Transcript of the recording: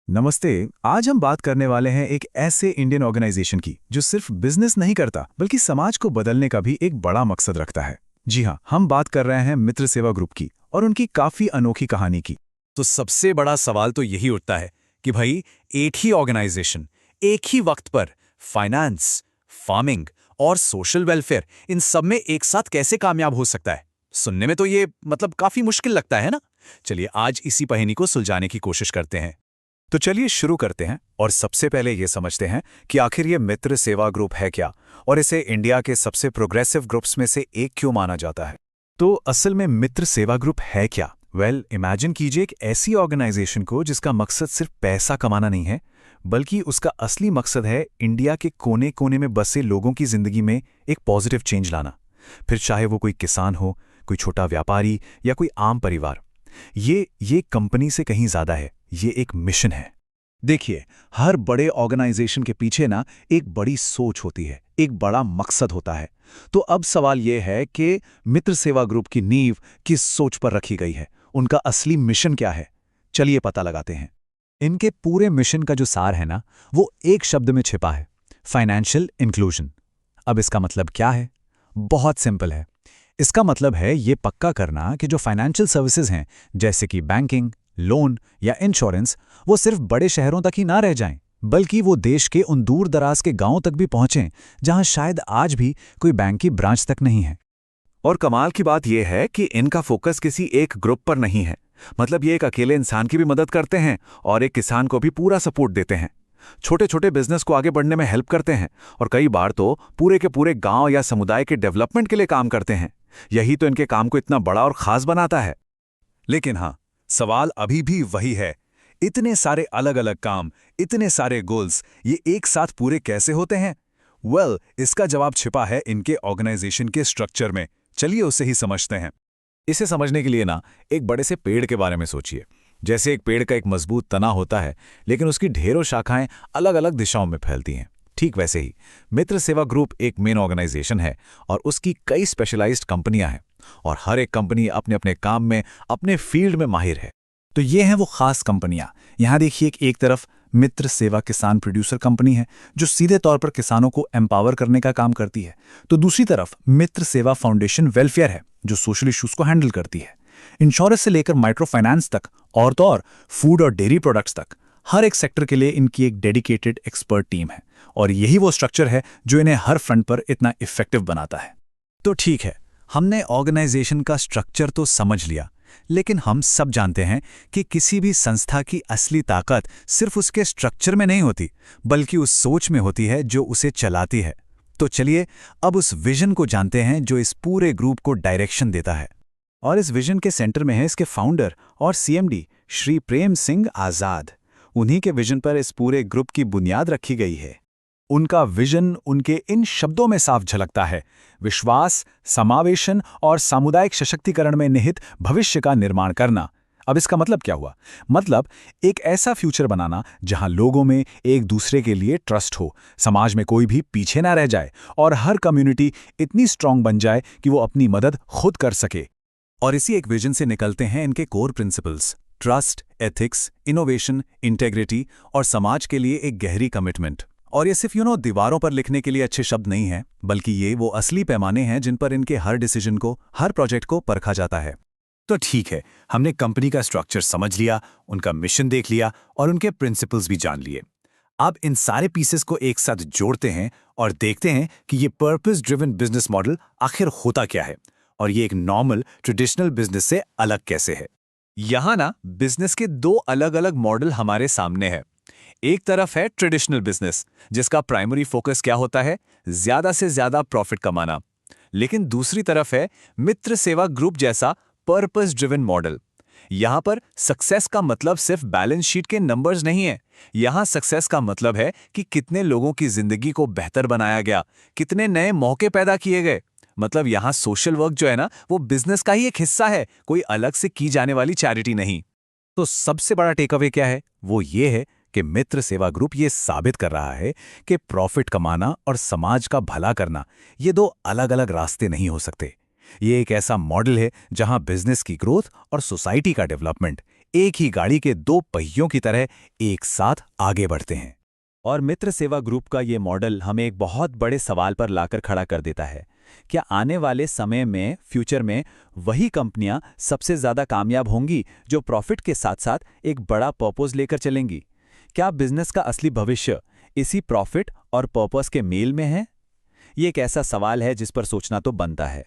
नमस्ते। आज हम बात करने वाले हैं एक ऐसे इंडियन ऑर्गेनाइजेशन की जो सिर्फ बिजनेस नहीं करता बल्कि समाज को बदलने का भी एक बड़ा मकसद रखता है। जी हाँ, हम बात कर रहे हैं मित्र सेवा ग्रुप की और उनकी काफी अनोखी कहानी की। तो सबसे बड़ा सवाल तो यही उठता है कि भाई एक ही ऑर्गेनाइजेशन एक ही वक्त पर फाइनेंस, फार्मिंग और सोशल वेलफेयर इन सब में एक साथ कैसे कामयाब हो सकता है। सुनने में तो ये काफी मुश्किल लगता है ना। चलिए आज इसी पहेली को सुलझाने की कोशिश करते हैं। तो चलिए शुरू करते हैं और सबसे पहले ये समझते हैं कि आखिर ये मित्र सेवा ग्रुप है क्या और इसे इंडिया के सबसे प्रोग्रेसिव ग्रुप्स में से एक क्यों माना जाता है। तो असल में मित्र सेवा ग्रुप है क्या? इमेजिन कीजिए एक ऐसी ऑर्गेनाइजेशन को जिसका मकसद सिर्फ पैसा कमाना नहीं है, बल्कि उसका असली मकसद है इंडिया के कोने कोने में बसे लोगों की जिंदगी में एक पॉजिटिव चेंज लाना। फिर चाहे वो कोई किसान हो, कोई छोटा व्यापारी या कोई आम परिवार। ये कंपनी से कहीं ज्यादा है, ये एक मिशन है। देखिए, हर बड़े ऑर्गेनाइजेशन के पीछे ना एक बड़ी सोच होती है, एक बड़ा मकसद होता है। तो अब सवाल यह है कि मित्र सेवा ग्रुप की नींव किस सोच पर रखी गई है, उनका असली मिशन क्या है। चलिए पता लगाते हैं। इनके पूरे मिशन का जो सार है ना, वो एक शब्द में छिपा है, फाइनेंशियल इंक्लूजन। अब इसका मतलब क्या है? बहुत सिंपल है। इसका मतलब है ये पक्का करना कि जो फाइनेंशियल सर्विसेज हैं, जैसे कि बैंकिंग, लोन या इंश्योरेंस, वो सिर्फ बड़े शहरों तक ही ना रह जाएं, बल्कि वो देश के उन दूर दराज के गांवों तक भी पहुंचें जहां शायद आज भी कोई बैंक की ब्रांच तक नहीं है। और कमाल की बात यह है कि इनका फोकस किसी एक ग्रुप पर नहीं है। मतलब ये एक अकेले इंसान की भी मदद करते हैं और एक किसान को भी पूरा सपोर्ट देते हैं। छोटे छोटे बिजनेस को आगे बढ़ने में हेल्प करते हैं और कई बार तो पूरे के पूरे गांव या समुदाय के डेवलपमेंट के लिए काम करते हैं। यही तो इनके काम को इतना बड़ा और खास बनाता है। लेकिन हाँ, सवाल अभी भी वही है, इतने सारे अलग अलग काम, इतने सारे गोल्स, ये एक साथ पूरे कैसे होते हैं? इसका जवाब छिपा है इनके ऑर्गेनाइजेशन के स्ट्रक्चर में। चलिए उसे ही समझते हैं। इसे समझने के लिए ना एक बड़े से पेड़ के बारे में सोचिए। जैसे एक पेड़ का एक मजबूत तना होता है, लेकिन उसकी ढेरों शाखाएं अलग अलग दिशाओं में फैलती हैं। ठीक वैसे ही मित्र सेवा ग्रुप एक मेन ऑर्गेनाइजेशन है और उसकी कई स्पेशलाइज्ड कंपनियां हैं और हर एक कंपनी अपने अपने काम में, अपने फील्ड में माहिर है। तो ये हैं वो खास कंपनियां। यहां देखिए, एक तरफ मित्र सेवा किसान प्रोड्यूसर कंपनी है जो सीधे तौर पर किसानों को एम्पावर करने का काम करती है। तो दूसरी तरफ मित्र सेवा फाउंडेशन वेलफेयर है जो सोशल इश्यूज को हैंडल करती है। इंश्योरेंस से लेकर माइक्रो फाइनेंस तक और तो और फूड और डेयरी प्रोडक्ट्स तक, हर एक सेक्टर के लिए इनकी एक डेडिकेटेड एक्सपर्ट टीम है। और यही वो स्ट्रक्चर है जो इन्हें हर फ्रंट पर इतना इफेक्टिव बनाता है। तो ठीक है, हमने ऑर्गेनाइजेशन का स्ट्रक्चर तो समझ लिया, लेकिन हम सब जानते हैं कि किसी भी संस्था की असली ताकत सिर्फ उसके स्ट्रक्चर में नहीं होती, बल्कि उस सोच में होती है जो उसे चलाती है। तो चलिए अब उस विजन को जानते हैं जो इस पूरे ग्रुप को डायरेक्शन देता है। और इस विजन के सेंटर में है इसके फाउंडर और सीएमडी श्री प्रेम सिंह आजाद। उन्हीं के विजन पर इस पूरे ग्रुप की बुनियाद रखी गई है। उनका विजन उनके इन शब्दों में साफ झलकता है, विश्वास, समावेशन और सामुदायिक सशक्तिकरण में निहित भविष्य का निर्माण करना। अब इसका मतलब क्या हुआ? मतलब एक ऐसा फ्यूचर बनाना जहां लोगों में एक दूसरे के लिए ट्रस्ट हो, समाज में कोई भी पीछे ना रह जाए और हर कम्युनिटी इतनी स्ट्रांग बन जाए कि वो अपनी मदद खुद कर सके। और इसी एक विजन से निकलते हैं इनके core principles: trust, ethics, innovation, integrity और समाज के लिए एक गहरी कमिटमेंट। और ये सिर्फ दीवारों पर लिखने के लिए अच्छे शब्द नहीं हैं, बल्कि ये वो असली पैमाने हैं जिन पर इनके हर डिसीजन को, हर प्रोजेक्ट को परखा जाता है। तो ठीक है, हमने कंपनी का स्ट्रक्चर समझ लिया, उनका मिशन देख लिया और उनके प्रिंसिपल्स भी जान लिए। अब इन सारे पीसेस को एक साथ जोड़ते हैं और देखते हैं कि ये पर्पस ड्रिवन बिजनेस मॉडल आखिर होता क्या है और ये एक नॉर्मल ट्रेडिशनल बिजनेस से अलग कैसे है। यहाँ ना बिजनेस के दो अलग अलग मॉडल हमारे सामने है। एक तरफ है ट्रेडिशनल बिजनेस, जिसका प्राइमरी फोकस क्या होता है? ज्यादा से ज्यादा प्रॉफिट कमाना। लेकिन दूसरी तरफ है मित्र सेवा ग्रुप जैसा पर्पस ड्रिवन मॉडल। यहां पर सक्सेस का मतलब सिर्फ बैलेंस शीट के नंबर्स नहीं है। यहां सक्सेस का मतलब है कि कितने लोगों की जिंदगी को बेहतर बनाया गया, कितने नए मौके पैदा किए गए। मतलब यहां सोशल वर्क जो है ना, वो बिजनेस का ही एक हिस्सा है, कोई अलग से की जाने वाली चैरिटी नहीं। तो सबसे बड़ा टेक अवे क्या है? वो ये है कि मित्र सेवा ग्रुप ये साबित कर रहा है कि प्रॉफिट कमाना और समाज का भला करना, ये दो अलग अलग रास्ते नहीं हो सकते। ये एक ऐसा मॉडल है जहां बिजनेस की ग्रोथ और सोसाइटी का डेवलपमेंट एक ही गाड़ी के दो पहियों की तरह एक साथ आगे बढ़ते हैं। और मित्र सेवा ग्रुप का ये मॉडल हमें एक बहुत बड़े सवाल पर लाकर खड़ा कर देता है। क्या आने वाले समय में, फ्यूचर में, वही कंपनियां सबसे ज़्यादा कामयाब होंगी जो प्रॉफिट के साथ साथ एक बड़ा पर्पस लेकर चलेंगी? क्या बिजनेस का असली भविष्य इसी प्रॉफिट और पर्पस के मेल में है? ये एक ऐसा सवाल है जिस पर सोचना तो बनता है।